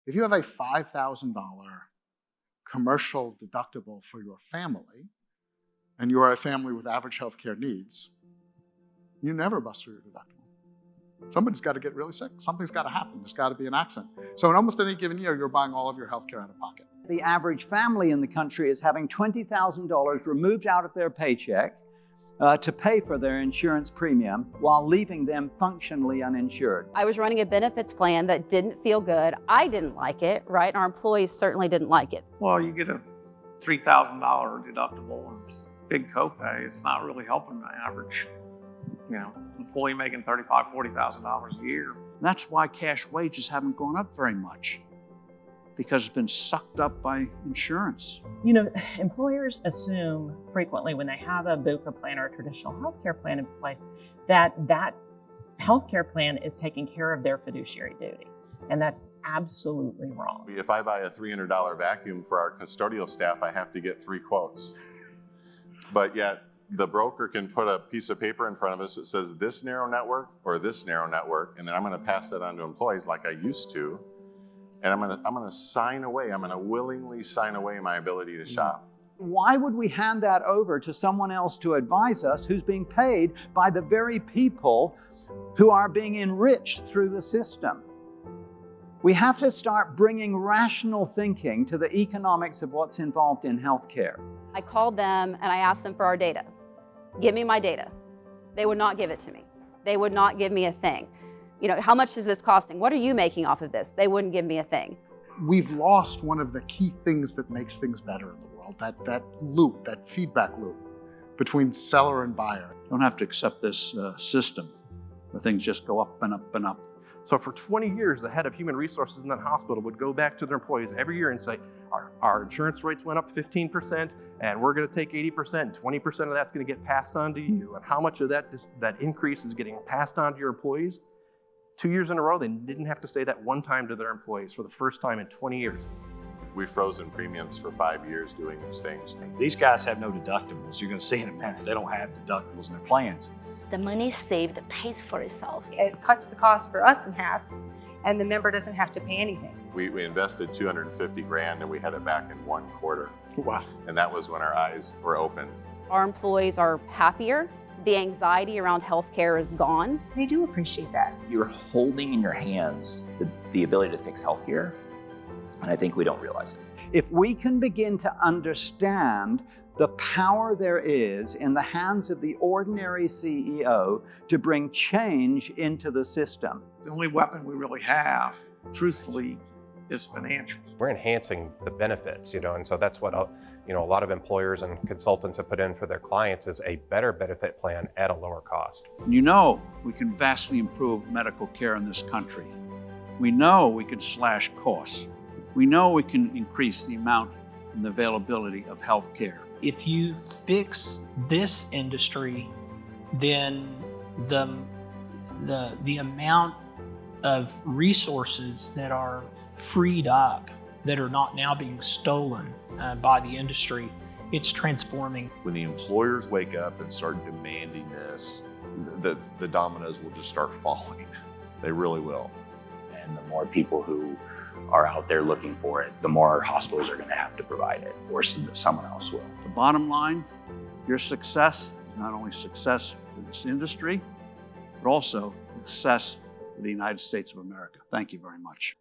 If you have a $5,000 commercial deductible for your family, and you are a family with average healthcare needs, you never bust through your deductible. Somebody's got to get really sick. Something's got to happen. There's got to be an accident. So in almost any given year, you're buying all of your healthcare out of pocket. The average family in the country is having $20,000 removed out of their paycheck to pay for their insurance premium while leaving them functionally uninsured. I was running a benefits plan that didn't feel good. I didn't like it, right? Our employees certainly didn't like it. Well, you get a $3,000 deductible and big copay. It's not really helping the average, employee making $35,000, $40,000 a year. That's why cash wages haven't gone up very much, because it's been sucked up by insurance. Employers assume frequently when they have a BUCA plan or a traditional healthcare plan in place that healthcare plan is taking care of their fiduciary duty. And that's absolutely wrong. If I buy a $300 vacuum for our custodial staff, I have to get 3 quotes. But yet, the broker can put a piece of paper in front of us that says this narrow network or this narrow network, and then I'm going to pass that on to employees like I used to. And I'm going to sign away. I'm going to willingly sign away my ability to shop. Why would we hand that over to someone else to advise us who's being paid by the very people who are being enriched through the system? We have to start bringing rational thinking to the economics of what's involved in healthcare. I called them and I asked them for our data. Give me my data. They would not give it to me. They would not give me a thing. How much is this costing? What are you making off of this? They wouldn't give me a thing. We've lost one of the key things that makes things better in the world, that loop, that feedback loop between seller and buyer. You don't have to accept this system where things just go up and up and up. So for 20 years, the head of human resources in that hospital would go back to their employees every year and say, our insurance rates went up 15%, and we're going to take 80%, 20% of that's going to get passed on to you. And how much of that increase is getting passed on to your employees? 2 years in a row, they didn't have to say that one time to their employees for the first time in 20 years. We've frozen premiums for 5 years doing these things. These guys have no deductibles. You're going to see in a minute, they don't have deductibles in their plans. The money saved pays for itself. It cuts the cost for us in half, and the member doesn't have to pay anything. We invested $250 grand and we had it back in 1 quarter. Wow. And that was when our eyes were opened. Our employees are happier. The anxiety around healthcare is gone. They do appreciate that. You're holding in your hands the ability to fix healthcare, and I think we don't realize it. If we can begin to understand the power there is in the hands of the ordinary CEO to bring change into the system. The only weapon we really have, truthfully, is financial. We're enhancing the benefits, and so that's what a lot of employers and consultants have put in for their clients is a better benefit plan at a lower cost. We can vastly improve medical care in this country. We know we can slash costs. We know we can increase the amount and the availability of health care. If you fix this industry, then the amount of resources that are freed up, that are not now being stolen by the industry, it's transforming. When the employers wake up and start demanding this, the dominoes will just start falling. They really will. And the more people who are out there looking for it, the more hospitals are going to have to provide it, or someone else will. The bottom line, your success is not only success for this industry, but also success for the United States of America. Thank you very much.